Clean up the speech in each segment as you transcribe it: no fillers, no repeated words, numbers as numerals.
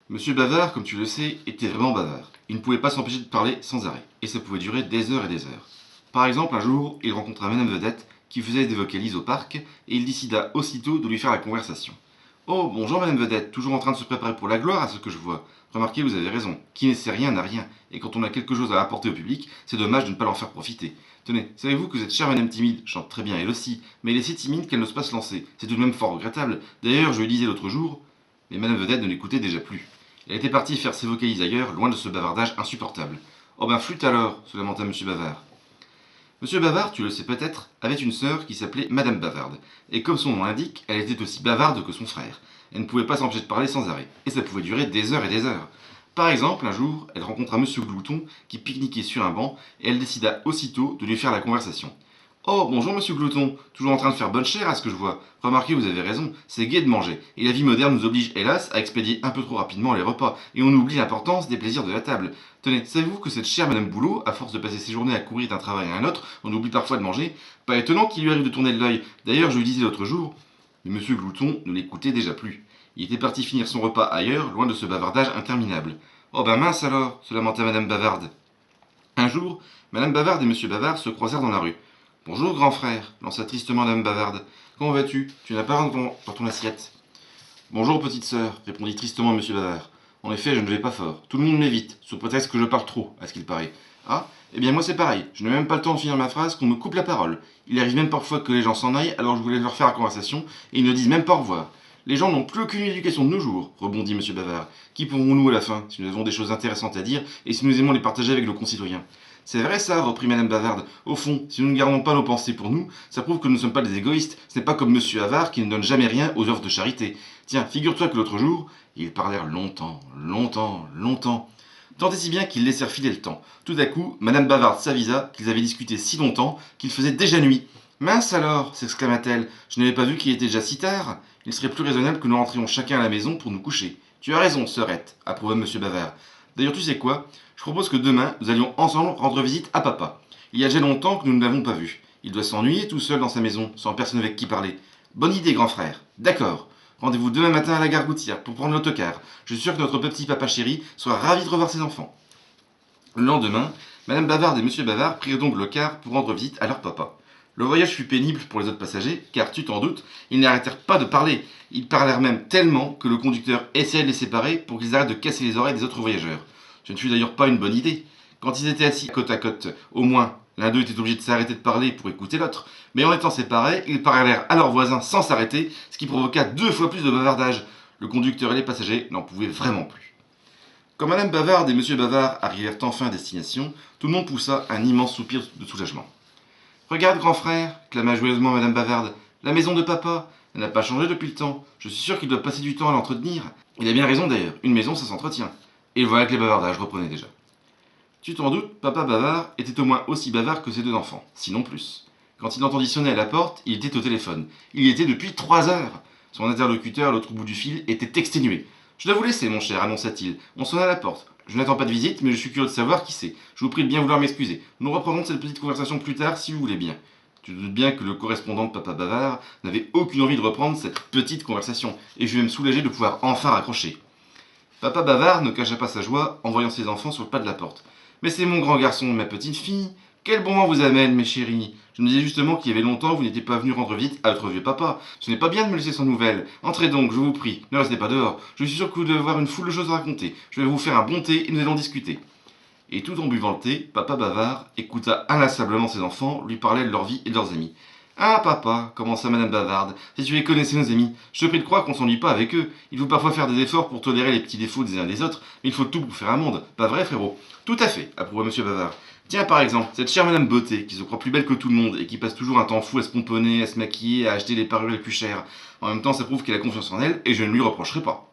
Monsieur Bavard, comme tu le sais, était vraiment bavard. Il ne pouvait pas s'empêcher de parler sans arrêt, et ça pouvait durer des heures et des heures. Par exemple, un jour, il rencontra Madame Vedette, qui faisait des vocalises au parc, et il décida aussitôt de lui faire la conversation. Oh, bonjour Madame Vedette, toujours en train de se préparer pour la gloire à ce que je vois. Remarquez, vous avez raison, qui ne sait rien n'a rien, et quand on a quelque chose à apporter au public, c'est dommage de ne pas l'en faire profiter. Tenez, savez-vous que cette chère Madame Timide chante très bien elle aussi, mais elle est si timide qu'elle n'ose pas se lancer. C'est tout de même fort regrettable. D'ailleurs, je lui disais l'autre jour, mais Madame Vedette ne l'écoutait déjà plus. Elle était partie faire ses vocalises ailleurs, loin de ce bavardage insupportable. Oh ben flûte alors, se lamenta Monsieur Bavard. Monsieur Bavard, tu le sais peut-être, avait une sœur qui s'appelait Madame Bavarde, et comme son nom l'indique, elle était aussi bavarde que son frère. Elle ne pouvait pas s'empêcher de parler sans arrêt, et ça pouvait durer des heures et des heures. Par exemple, un jour, elle rencontra Monsieur Glouton qui pique-niquait sur un banc, et elle décida aussitôt de lui faire la conversation. Oh, bonjour Monsieur Glouton, toujours en train de faire bonne chère à ce que je vois. Remarquez, vous avez raison, c'est gai de manger, et la vie moderne nous oblige hélas à expédier un peu trop rapidement les repas, et on oublie l'importance des plaisirs de la table. Tenez, savez-vous que cette chère Madame Boulot, à force de passer ses journées à courir d'un travail à un autre, on oublie parfois de manger? Pas étonnant qu'il lui arrive de tourner de l'œil. D'ailleurs, je lui disais l'autre jour, mais Monsieur Glouton ne l'écoutait déjà plus. Il était parti finir son repas ailleurs, loin de ce bavardage interminable. Oh ben mince alors, se lamenta Madame Bavarde. Un jour, Madame Bavarde et Monsieur Bavard se croisèrent dans la rue. Bonjour, grand frère, lança tristement Madame Bavarde. Comment vas-tu? Tu n'as pas rien dans ton assiette. Bonjour, petite sœur, répondit tristement Monsieur Bavard. En effet, je ne vais pas fort. Tout le monde m'évite, sous prétexte que je parle trop, à ce qu'il paraît. Ah, eh bien moi c'est pareil. Je n'ai même pas le temps de finir ma phrase qu'on me coupe la parole. Il arrive même parfois que les gens s'en aillent alors je voulais leur faire la conversation et ils ne disent même pas au revoir. Les gens n'ont plus aucune éducation de nos jours, rebondit Monsieur Bavard. Qui pourrons-nous à la fin, si nous avons des choses intéressantes à dire et si nous aimons les partager avec nos concitoyens? C'est vrai ça, reprit Madame Bavarde. Au fond, si nous ne gardons pas nos pensées pour nous, ça prouve que nous ne sommes pas des égoïstes. Ce n'est pas comme Monsieur Havard qui ne donne jamais rien aux œuvres de charité. Tiens, figure-toi que l'autre jour, ils parlèrent longtemps, longtemps, longtemps. Tant et si bien qu'ils laissèrent filer le temps. Tout à coup, Madame Bavarde s'avisa qu'ils avaient discuté si longtemps qu'il faisait déjà nuit. Mince alors, s'exclama-t-elle, je n'avais pas vu qu'il était déjà si tard. Il serait plus raisonnable que nous rentrions chacun à la maison pour nous coucher. Tu as raison, sœurette, approuva Monsieur Bavard. D'ailleurs, tu sais quoi? Je propose que demain, nous allions ensemble rendre visite à papa. Il y a déjà longtemps que nous ne l'avons pas vu. Il doit s'ennuyer tout seul dans sa maison, sans personne avec qui parler. Bonne idée, grand frère. D'accord. Rendez-vous demain matin à la gare routière pour prendre l'autocar. Je suis sûr que notre petit papa chéri sera ravi de revoir ses enfants. Le lendemain, Madame Bavarde et Monsieur Bavard prirent donc le car pour rendre visite à leur papa. Le voyage fut pénible pour les autres passagers, car tu t'en doutes, ils n'arrêtèrent pas de parler. Ils parlèrent même tellement que le conducteur essayait de les séparer pour qu'ils arrêtent de casser les oreilles des autres voyageurs. Ce ne fut d'ailleurs pas une bonne idée. Quand ils étaient assis côte à côte, au moins, l'un d'eux était obligé de s'arrêter de parler pour écouter l'autre. Mais en étant séparés, ils parlèrent à leurs voisins sans s'arrêter, ce qui provoqua 2 fois plus de bavardage. Le conducteur et les passagers n'en pouvaient vraiment plus. Quand Madame Bavarde et Monsieur Bavard arrivèrent enfin à destination, tout le monde poussa un immense soupir de soulagement. Regarde, grand frère, clama joyeusement Madame Bavarde, la maison de papa, elle n'a pas changé depuis le temps. Je suis sûr qu'il doit passer du temps à l'entretenir. Il a bien raison d'ailleurs, une maison ça s'entretient. Et voilà que les bavardages reprenaient déjà. Tu t'en doutes, papa Bavard était au moins aussi bavard que ses 2 enfants, sinon plus. Quand il entendit sonner à la porte, il était au téléphone. Il y était depuis 3 heures. Son interlocuteur, à l'autre bout du fil, était exténué. Je dois vous laisser, mon cher, annonça-t-il. On sonne à la porte. Je n'attends pas de visite, mais je suis curieux de savoir qui c'est. Je vous prie de bien vouloir m'excuser. Nous reprendrons cette petite conversation plus tard, si vous voulez bien. Tu te doutes bien que le correspondant de Papa Bavard n'avait aucune envie de reprendre cette petite conversation, et je vais me soulager de pouvoir enfin raccrocher. Papa Bavard ne cacha pas sa joie en voyant ses enfants sur le pas de la porte. Mais c'est mon grand garçon, ma petite fille. Quel bon vent vous amène, mes chéris. Je me disais justement qu'il y avait longtemps vous n'étiez pas venu rendre visite à votre vieux papa. Ce n'est pas bien de me laisser sans nouvelles. Entrez donc, je vous prie. Ne restez pas dehors. Je suis sûr que vous devez avoir une foule de choses à raconter. Je vais vous faire un bon thé et nous allons discuter. Et tout en buvant le thé, Papa Bavard écouta inlassablement ses enfants lui parler de leur vie et de leurs amis. Ah papa, commença Madame Bavarde, si tu les connaissais nos amis, je te prie de croire qu'on s'ennuie pas avec eux. Il faut parfois faire des efforts pour tolérer les petits défauts des uns des autres, mais il faut tout pour faire un monde. Pas vrai, frérot? Tout à fait, approuva Monsieur Bavard. Tiens par exemple, cette chère Madame Beauté, qui se croit plus belle que tout le monde et qui passe toujours un temps fou à se pomponner, à se maquiller, à acheter les parures les plus chères. En même temps, ça prouve qu'elle a confiance en elle et je ne lui reprocherai pas.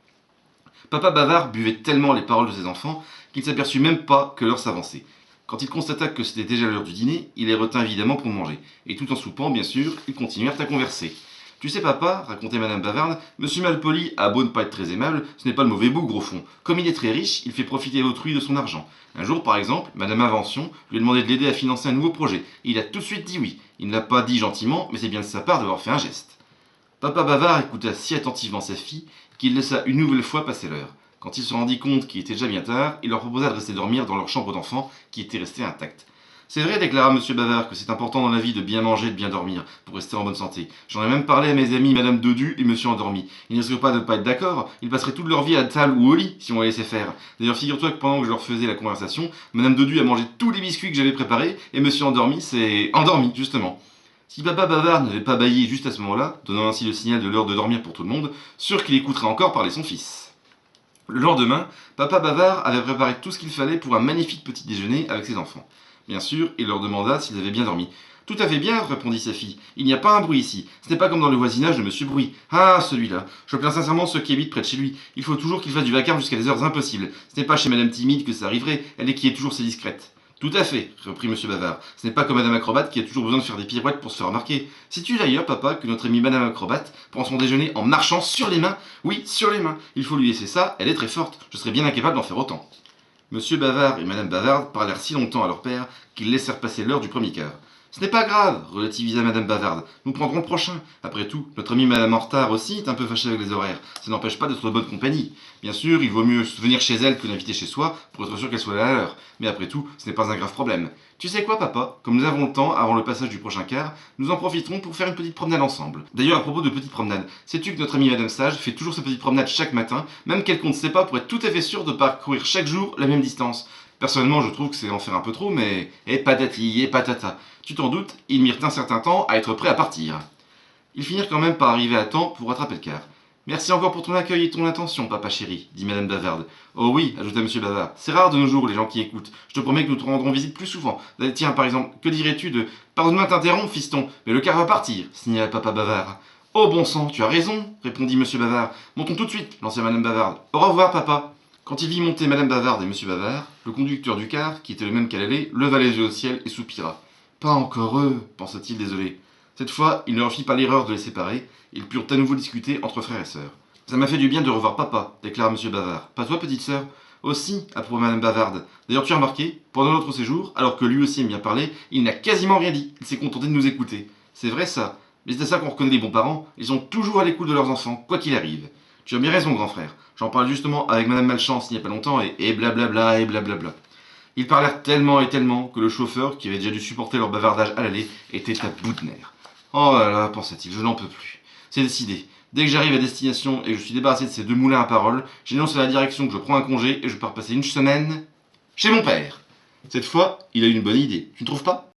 Papa Bavard buvait tellement les paroles de ses enfants qu'il ne s'aperçut même pas que l'heure s'avançait. Quand il constata que c'était déjà l'heure du dîner, il les retint évidemment pour manger. Et tout en soupant, bien sûr, ils continuèrent à converser. Tu sais, papa, racontait Madame Bavarde, Monsieur Malpoli a beau ne pas être très aimable, ce n'est pas le mauvais bougre au fond. Comme il est très riche, il fait profiter autrui de son argent. Un jour, par exemple, Madame Invention lui a demandé de l'aider à financer un nouveau projet. Et il a tout de suite dit oui. Il ne l'a pas dit gentiment, mais c'est bien de sa part d'avoir fait un geste. Papa Bavard écouta si attentivement sa fille qu'il laissa une nouvelle fois passer l'heure. Quand il se rendit compte qu'il était déjà bien tard, il leur proposa de rester dormir dans leur chambre d'enfant qui était restée intacte. C'est vrai, déclara Monsieur Bavard, que c'est important dans la vie de bien manger et de bien dormir, pour rester en bonne santé. J'en ai même parlé à mes amis Madame Dodu et Monsieur Endormi. Ils ne risquent pas de ne pas être d'accord, ils passeraient toute leur vie à table ou au lit, si on les laissait faire. D'ailleurs, figure-toi que pendant que je leur faisais la conversation, Madame Dodu a mangé tous les biscuits que j'avais préparés, et Monsieur Endormi s'est endormi, justement. Si Papa Bavard n'avait pas bâillé juste à ce moment-là, donnant ainsi le signal de l'heure de dormir pour tout le monde, sûr qu'il écouterait encore parler son fils. Le lendemain, Papa Bavard avait préparé tout ce qu'il fallait pour un magnifique petit déjeuner avec ses enfants. Bien sûr, il leur demanda s'ils avaient bien dormi. Tout à fait bien, répondit sa fille. Il n'y a pas un bruit ici. Ce n'est pas comme dans le voisinage de Monsieur Bruit. Ah, celui-là. Je plains sincèrement ceux qui habitent près de chez lui. Il faut toujours qu'il fasse du vacarme jusqu'à des heures impossibles. Ce n'est pas chez Madame Timide que ça arriverait, elle est qui est toujours si discrète. Tout à fait, reprit Monsieur Bavard. Ce n'est pas comme Madame Acrobate qui a toujours besoin de faire des pirouettes pour se faire remarquer. Sais-tu d'ailleurs, papa, que notre amie Madame Acrobate prend son déjeuner en marchant sur les mains? Oui, sur les mains. Il faut lui laisser ça, elle est très forte. Je serais bien incapable d'en faire autant. Monsieur Bavard et Madame Bavarde parlèrent si longtemps à leur père qu'ils laissèrent passer l'heure du premier quart. Ce n'est pas grave, relativisa Madame Bavarde. Nous prendrons le prochain. Après tout, notre amie Madame Hortard aussi est un peu fâchée avec les horaires. Ça n'empêche pas d'être de bonne compagnie. Bien sûr, il vaut mieux venir chez elle que l'inviter chez soi pour être sûr qu'elle soit là à l'heure. Mais après tout, ce n'est pas un grave problème. Tu sais quoi, papa? Comme nous avons le temps avant le passage du prochain quart, nous en profiterons pour faire une petite promenade ensemble. D'ailleurs, à propos de petites promenades, sais-tu que notre amie Madame Sage fait toujours sa petite promenade chaque matin, même qu'elle compte ses pas pour être tout à fait sûre de parcourir chaque jour la même distance? Personnellement, je trouve que c'est en faire un peu trop, mais... Et patati, et patata. Tu t'en doutes, ils mirent un certain temps à être prêts à partir. Ils finirent quand même par arriver à temps pour rattraper le quart. Merci encore pour ton accueil et ton attention, papa chéri, dit Madame Bavarde. Oh oui, ajouta Monsieur Bavard, c'est rare de nos jours les gens qui écoutent. Je te promets que nous te rendrons visite plus souvent. Tiens, par exemple, que dirais-tu de... Pardonne-moi de t'interrompre, fiston, mais le quart va partir, signala papa Bavard. Oh bon sang, tu as raison, répondit Monsieur Bavard. Montons tout de suite, lança Madame Bavarde. Au revoir, papa. Quand il vit monter Madame Bavarde et Monsieur Bavard, le conducteur du car, qui était le même qu'à l'aller, leva les yeux au ciel et soupira. Pas encore eux, pensa-t-il désolé. Cette fois, il ne leur fit pas l'erreur de les séparer, ils purent à nouveau discuter entre frères et sœurs. Ça m'a fait du bien de revoir papa, déclara Monsieur Bavard. Pas toi, petite sœur? Aussi, approuva Madame Bavarde. D'ailleurs, tu as remarqué, pendant notre séjour, alors que lui aussi aime bien parler, il n'a quasiment rien dit, il s'est contenté de nous écouter. C'est vrai ça, mais c'est à ça qu'on reconnaît les bons parents, ils sont toujours à l'écoute de leurs enfants, quoi qu'il arrive. Tu as bien raison, grand frère. J'en parle justement avec Madame Malchance il n'y a pas longtemps et blablabla et blablabla. Ils parlèrent tellement et tellement que le chauffeur, qui avait déjà dû supporter leur bavardage à l'aller, était à bout de nerfs. Oh là là, pensa-t-il, je n'en peux plus. C'est décidé. Dès que j'arrive à destination et que je suis débarrassé de ces deux moulins à parole, j'énonce à la direction que je prends un congé et je pars passer une semaine chez mon père. Cette fois, il a eu une bonne idée. Tu ne trouves pas?